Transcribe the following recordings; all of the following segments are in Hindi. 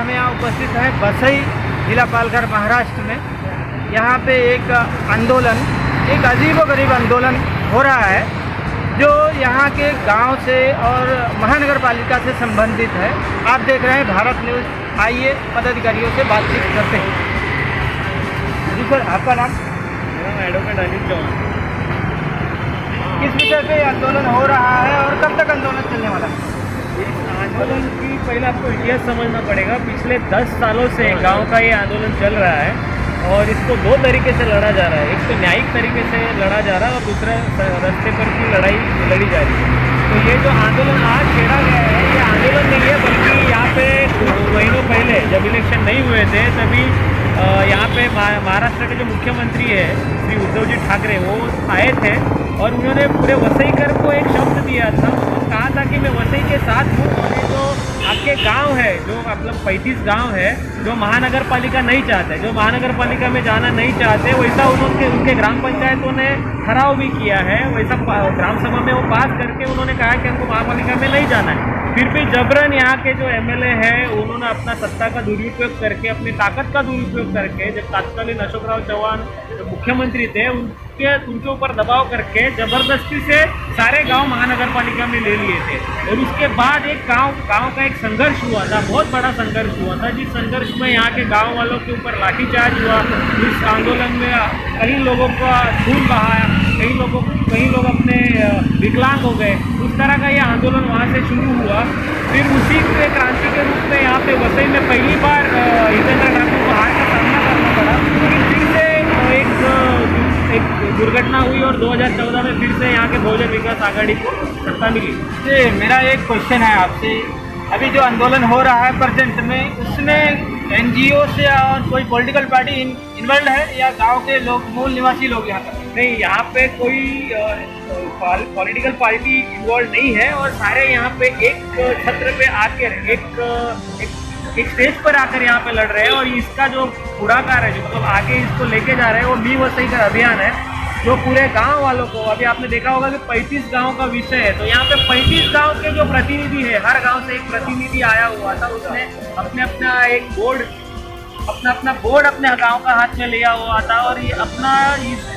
हम यहाँ उपस्थित हैं बसई जिला पालघर महाराष्ट्र में। यहाँ पे एक आंदोलन, एक अजीबोगरीब आंदोलन हो रहा है जो यहाँ के गांव से और महानगर पालिका से संबंधित है। आप देख रहे हैं भारत न्यूज़, आइए पदाधिकारियों से बातचीत करते हैं। जी सर, आपका नाम? मेरा नाम एडवोकेट अनिल चौहान। किस विषय पे आंदोलन हो रहा है और कब तक आंदोलन चलने वाला है? इस आंदोलन की पहले आपको इतिहास समझना पड़ेगा। पिछले 10 सालों से गांव का ये आंदोलन चल रहा है और इसको 2 तरीके से लड़ा जा रहा है। एक तो न्यायिक तरीके से लड़ा जा रहा है और दूसरा रास्ते पर की लड़ाई लड़ी जा रही है। तो ये जो आंदोलन आज छेड़ा गया है, ये आंदोलन नहीं है, बल्कि यहाँ पे महीनों पहले जब इलेक्शन नहीं हुए थे तभी यहाँ पे महाराष्ट्र के जो मुख्यमंत्री है श्री उद्धव जी ठाकरे, वो आए थे और उन्होंने पूरे वसईकर को एक शब्द दिया था। कहा था कि मैं वसई के साथ हूँ और ये जो आपके गांव है, जो मतलब 35 गांव है जो महानगर पालिका नहीं चाहते, जो महानगर पालिका में जाना नहीं चाहते, वैसा उनके ग्राम पंचायतों ने ठहराव भी किया है। वैसा ग्राम सभा में वो पास करके उन्होंने कहा कि हमको महापालिका में नहीं जाना है। फिर भी जबरन यहाँ के जो एमएलए हैं उन्होंने अपना सत्ता का दुरुपयोग करके, अपनी ताकत का दुरुपयोग करके, जब तत्कालीन अशोकराव चौहान जो मुख्यमंत्री थे उनके ऊपर दबाव करके जबरदस्ती से सारे गांव महानगर पालिका में ले लिए थे। और उसके बाद एक गांव का एक संघर्ष हुआ था, बहुत बड़ा संघर्ष हुआ था, जिस संघर्ष में यहाँ के गांव वालों के ऊपर लाठीचार्ज हुआ। इस आंदोलन में कई लोगों का खून बहाया, कई लोग अपने विकलांग हो गए। उस तरह का ये आंदोलन वहाँ से शुरू हुआ। फिर उसी के क्रांति के रूप में यहाँ पे वसई में पहली बार हितेंद्र ठाकुर को हार का सामना करना पड़ा। फिर से एक दुर्घटना हुई और 2014 में फिर से यहाँ के बहुजन विकास आघाड़ी को सत्ता मिली। जी, मेरा एक क्वेश्चन है आपसे। अभी जो आंदोलन हो रहा है प्रेजेंट में, उसमें एनजीओ से और कोई पॉलिटिकल पार्टी इन्वॉल्व है या गांव के लोग, मूल निवासी लोग यहाँ पर? नहीं, यहाँ पे कोई पॉलिटिकल पार्टी इन्वॉल्व नहीं है और सारे यहाँ पे एक छत्र पे आकर एक स्टेज पर आकर यहाँ पे लड़ रहे हैं। और इसका जो पुराकार है, जो मतलब आगे इसको लेके जा रहे हैं, वो मी वसई का अभियान है, जो पूरे गांव वालों को, अभी आपने देखा होगा कि 35 गांव का विषय है। तो यहाँ पे 35 गांव के जो प्रतिनिधि है, हर गांव से एक प्रतिनिधि आया हुआ था। उसने अपना एक बोर्ड अपने गांव का हाथ में लिया हुआ था। और ये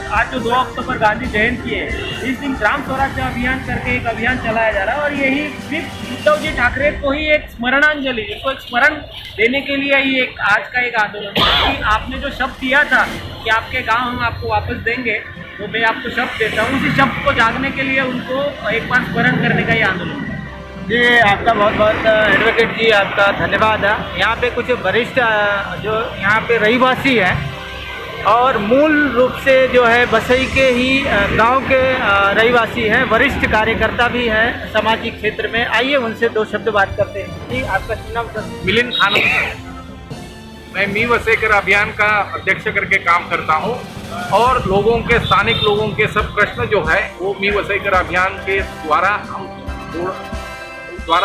आज जो 2 अक्टूबर गांधी जयंती है, इस दिन ग्राम स्वराज्य अभियान करके एक अभियान चलाया जा रहा है। और यही सिर्फ उद्धव जी ठाकरे को ही एक स्मरणांजलि, इसको एक स्मरण देने के लिए ही एक आज का एक आंदोलन है कि आपने जो शब्द दिया था कि आपके गाँव हम आपको वापस देंगे, तो मैं आपको शब्द देता हूँ। उसी शब्द को जागने के लिए उनको एक बार स्मरण करने का ये आंदोलन है। जी, आपका बहुत बहुत एडवोकेट जी, आपका धन्यवाद है। यहाँ पे कुछ वरिष्ठ जो यहाँ पे रहीवासी हैं और मूल रूप से जो है बसई के ही गांव के रहीवासी हैं, वरिष्ठ कार्यकर्ता भी हैं सामाजिक क्षेत्र में। आइए उनसे 2 शब्द बात करते हैं। जी, आपका नाम सर? मिलिंद खानम। मैं मी वसईकर अभियान का अध्यक्ष करके काम करता हूं और लोगों के, स्थानिक लोगों के सब प्रश्न जो है वो मी वसईकर अभियान के द्वारा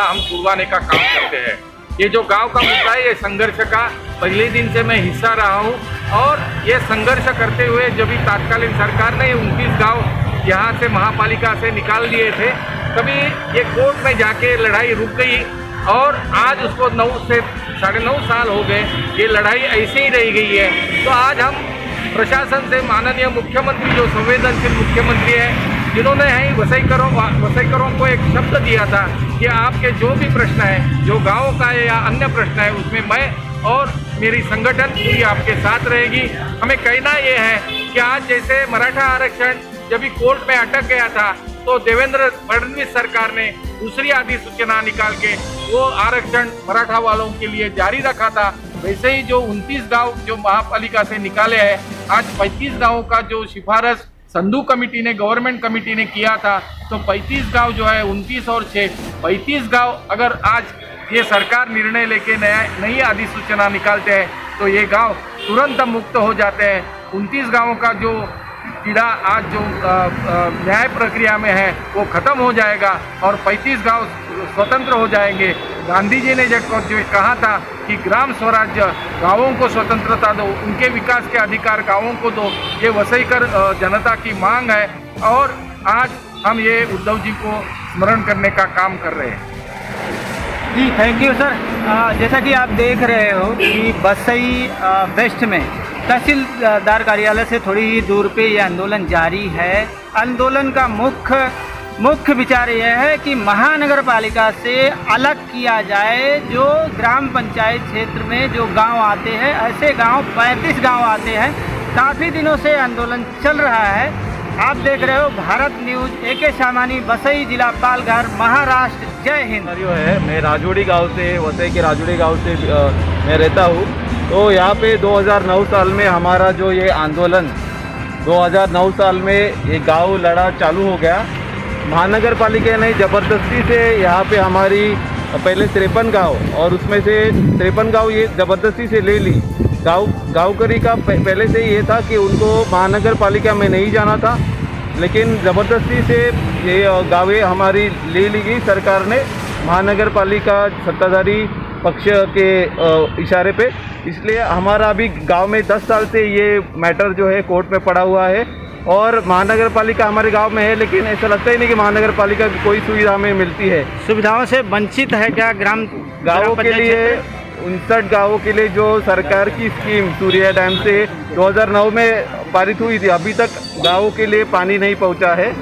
हम छुड़वाने का काम करते हैं। ये जो गांव का मुद्दा है, ये संघर्ष का पहले दिन से मैं हिस्सा रहा हूं और ये संघर्ष करते हुए जब भी तत्कालीन सरकार ने 29 गांव यहाँ से महापालिका से निकाल दिए थे, तभी ये कोर्ट में जाके लड़ाई रुक गई और आज उसको 9 से 9.5 साल हो गए, ये लड़ाई ऐसे ही रह गई है। तो आज हम प्रशासन से, माननीय मुख्यमंत्री जो संवेदनशील मुख्यमंत्री है, जिन्होंने ही वसईकरों को एक शब्द दिया था कि आपके जो भी प्रश्न है, जो गाँव का है या अन्य प्रश्न है, उसमें मैं और मेरी संगठन पूरी आपके साथ रहेगी। हमें कहना ये है कि आज जैसे मराठा आरक्षण जब भी कोर्ट में अटक गया था, तो देवेंद्र फडणवीस सरकार ने दूसरी अधिसूचना निकाल के वो आरक्षण मराठा वालों के लिए जारी रखा था। वैसे ही जो 29 गांव जो महापालिका से निकाले हैं, आज 35 गांवों का जो सिफारिश संधू कमेटी ने, गवर्नमेंट कमेटी ने किया था, तो 35 गांव जो है 29 और 6 35 गांव अगर आज ये सरकार निर्णय लेके नई अधिसूचना निकालते हैं तो ये गांव तुरंत मुक्त हो जाते हैं। 29 गांवों का जो कीड़ा आज जो न्याय प्रक्रिया में है वो खत्म हो जाएगा और 35 गांव स्वतंत्र हो जाएंगे। गांधी जी ने जो कहा था कि ग्राम स्वराज्य, गांवों को स्वतंत्रता दो, उनके विकास के अधिकार गांवों को दो, ये वसईकर जनता की मांग है और आज हम ये उद्धव जी को स्मरण करने का काम कर रहे हैं। जी थैंक यू सर। जैसा कि आप देख रहे हो कि बसई वेस्ट में तहसीलदार कार्यालय से थोड़ी ही दूर पे ये आंदोलन जारी है। आंदोलन का मुख्य विचार यह है कि महानगर पालिका से अलग किया जाए। जो ग्राम पंचायत क्षेत्र में जो गांव आते हैं, ऐसे गांव 35 गांव आते हैं। काफ़ी दिनों से आंदोलन चल रहा है। आप देख रहे हो भारत न्यूज़, AK सामानी, बसई जिला पालघर, महाराष्ट्र। जय हिंद। है, मैं राजोड़ी गांव से, वसई के राजोड़ी गांव से मैं रहता हूँ। तो यहाँ पे 2009 साल में हमारा जो ये आंदोलन 2009 साल में ये गांव लड़ा चालू हो गया। महानगर पालिका ने ज़बरदस्ती से यहाँ पे हमारी पहले 53 गांव और उसमें से 53 गांव ये ज़बरदस्ती से ले ली। गाँवकरी का पहले से ये था कि उनको महानगर पालिका में नहीं जाना था, लेकिन ज़बरदस्ती से ये गाँवें हमारी ले ली गई सरकार ने, महानगर पालिका सत्ताधारी पक्ष के इशारे पे। इसलिए हमारा अभी गांव में 10 साल से ये मैटर जो है कोर्ट में पड़ा हुआ है और महानगर पालिका हमारे गांव में है, लेकिन ऐसा लगता ही नहीं कि महानगर पालिका की कोई सुविधा हमें मिलती है। सुविधाओं से वंचित है क्या गाँवों के लिए? 59 गाँवों के लिए जो सरकार की स्कीम सूर्या डैम से 2009 में पारित हुई थी, अभी तक गाँवों के लिए पानी नहीं पहुंचा है।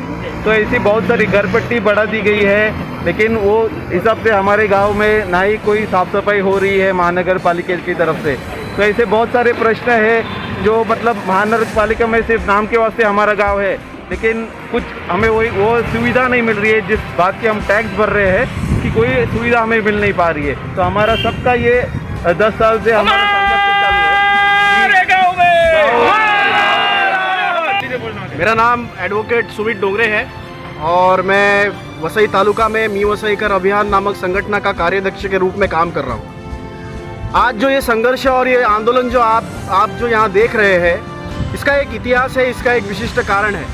तो ऐसी बहुत सारी घरपट्टी बढ़ा दी गई है, लेकिन वो हिसाब से हमारे गांव में ना ही कोई साफ़ सफाई हो रही है महानगर पालिका की तरफ से। तो ऐसे बहुत सारे प्रश्न हैं जो मतलब महानगर पालिका में सिर्फ नाम के वास्ते हमारा गांव है, लेकिन कुछ हमें वो सुविधा नहीं मिल रही है जिस बात की हम टैक्स भर रहे हैं, कि कोई सुविधा हमें मिल नहीं पा रही है। तो हमारा सबका ये 10 साल से हमारा संघर्ष चालू है। मेरा नाम एडवोकेट सुमित डोंगरे है और मैं वसई तालुका में मी वसई कर अभियान नामक संगठन का कार्याध्यक्ष के रूप में काम कर रहा हूँ। आज जो ये संघर्ष और ये आंदोलन जो आप जो यहाँ देख रहे हैं, इसका एक इतिहास है, इसका एक विशिष्ट कारण है।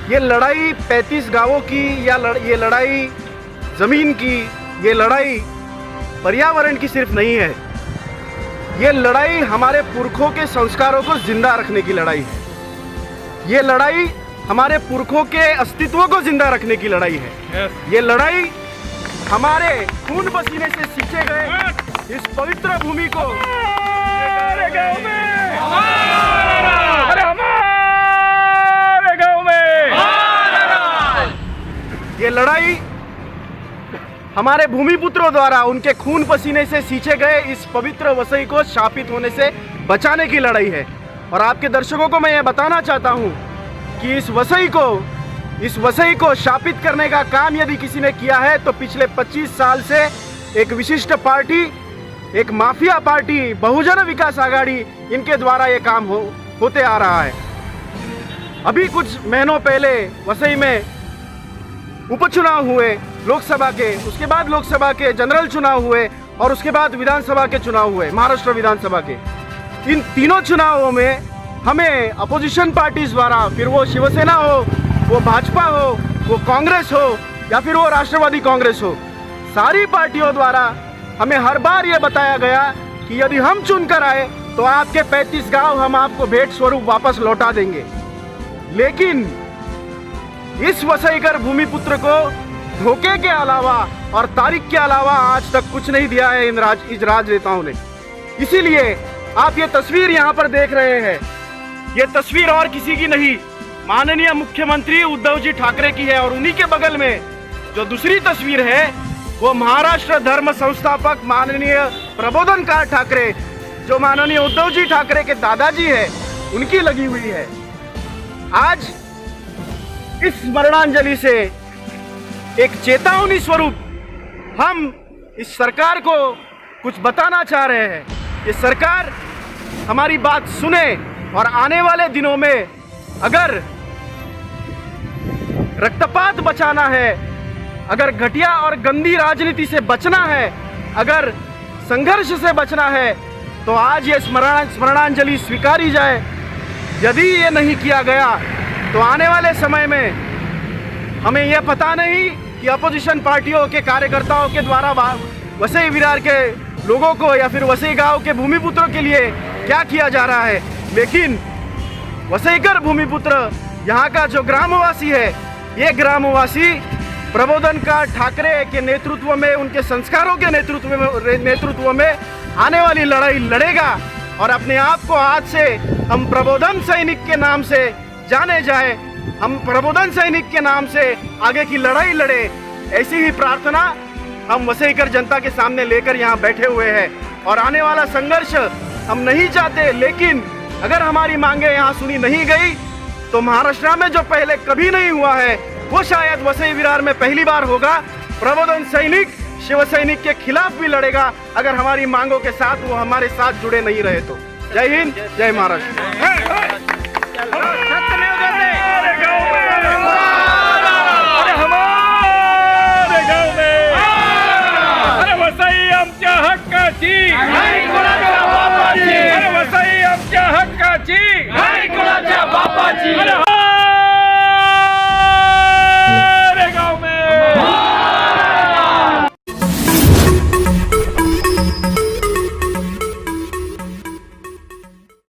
ये लड़ाई 35 गांवों की ये लड़ाई ज़मीन की, ये लड़ाई पर्यावरण की सिर्फ नहीं है। ये लड़ाई हमारे पुरखों के संस्कारों को जिंदा रखने की लड़ाई है। ये लड़ाई हमारे पुरखों के अस्तित्व को जिंदा रखने की लड़ाई है। ये लड़ाई हमारे खून पसीने से सींचे गए इस पवित्र भूमि को हमारे गांव में ये लड़ाई हमारे भूमिपुत्रों द्वारा उनके खून पसीने से सींचे गए इस पवित्र वसई को शापित होने से बचाने की लड़ाई है। और आपके दर्शकों को मैं ये बताना चाहता हूँ कि इस वसई को शापित करने का काम यदि किसी ने किया है तो पिछले 25 साल से एक विशिष्ट पार्टी, एक माफिया पार्टी बहुजन विकास आघाड़ी, इनके द्वारा ये काम होते आ रहा है। अभी कुछ महीनों पहले वसई में उपचुनाव हुए लोकसभा के, उसके बाद लोकसभा के जनरल चुनाव हुए और उसके बाद विधानसभा के चुनाव हुए, महाराष्ट्र विधानसभा के। इन तीनों चुनावों में हमें अपोजिशन पार्टीज द्वारा, फिर वो शिवसेना हो, वो भाजपा हो, वो कांग्रेस हो या फिर वो राष्ट्रवादी कांग्रेस हो, सारी पार्टियों द्वारा हमें हर बार ये बताया गया कि यदि हम चुनकर आए तो आपके 35 गांव हम आपको भेंट स्वरूप वापस लौटा देंगे। लेकिन इस वसईकर भूमिपुत्र को धोखे के अलावा और तारीख के अलावा आज तक कुछ नहीं दिया है इन राजनेताओं ने। इसीलिए आप ये तस्वीर यहाँ पर देख रहे हैं, ये तस्वीर और किसी की नहीं, माननीय मुख्यमंत्री उद्धव जी ठाकरे की है। और उन्हीं के बगल में जो दूसरी तस्वीर है वो महाराष्ट्र धर्म संस्थापक माननीय प्रबोधनकार ठाकरे, जो माननीय उद्धव जी ठाकरे के दादाजी है, उनकी लगी हुई है। आज इस स्मरणांजलि से एक चेतावनी स्वरूप हम इस सरकार को कुछ बताना चाह रहे हैं। ये सरकार हमारी बात सुने और आने वाले दिनों में अगर रक्तपात बचाना है, अगर घटिया और गंदी राजनीति से बचना है, अगर संघर्ष से बचना है, तो आज ये स्मरणांजलि स्वीकारी जाए। यदि ये नहीं किया गया तो आने वाले समय में हमें यह पता नहीं कि अपोजिशन पार्टियों के कार्यकर्ताओं के द्वारा वसई विरार के लोगों को या फिर वसई गांव के भूमिपुत्रों के लिए क्या किया जा रहा है, लेकिन वसईकर भूमिपुत्र यहाँ का जो ग्रामवासी है, ये ग्रामवासी प्रबोधन का ठाकरे के नेतृत्व में, उनके संस्कारों के नेतृत्व में आने वाली लड़ाई लड़ेगा और अपने आप को आज से हम प्रबोधन सैनिक के नाम से जाने जाए, हम प्रबोधन सैनिक के नाम से आगे की लड़ाई लड़े। ऐसी ही प्रार्थना हम वसईकर जनता के सामने लेकर यहाँ बैठे हुए हैं। और आने वाला संघर्ष हम नहीं चाहते, लेकिन अगर हमारी मांगे यहाँ सुनी नहीं गई तो महाराष्ट्र में जो पहले कभी नहीं हुआ है वो शायद वसई विरार में पहली बार होगा। प्रबोधन सैनिक शिवसैनिक के खिलाफ भी लड़ेगा अगर हमारी मांगों के साथ वो हमारे साथ जुड़े नहीं रहे तो। जय हिंद, जय महाराष्ट्र।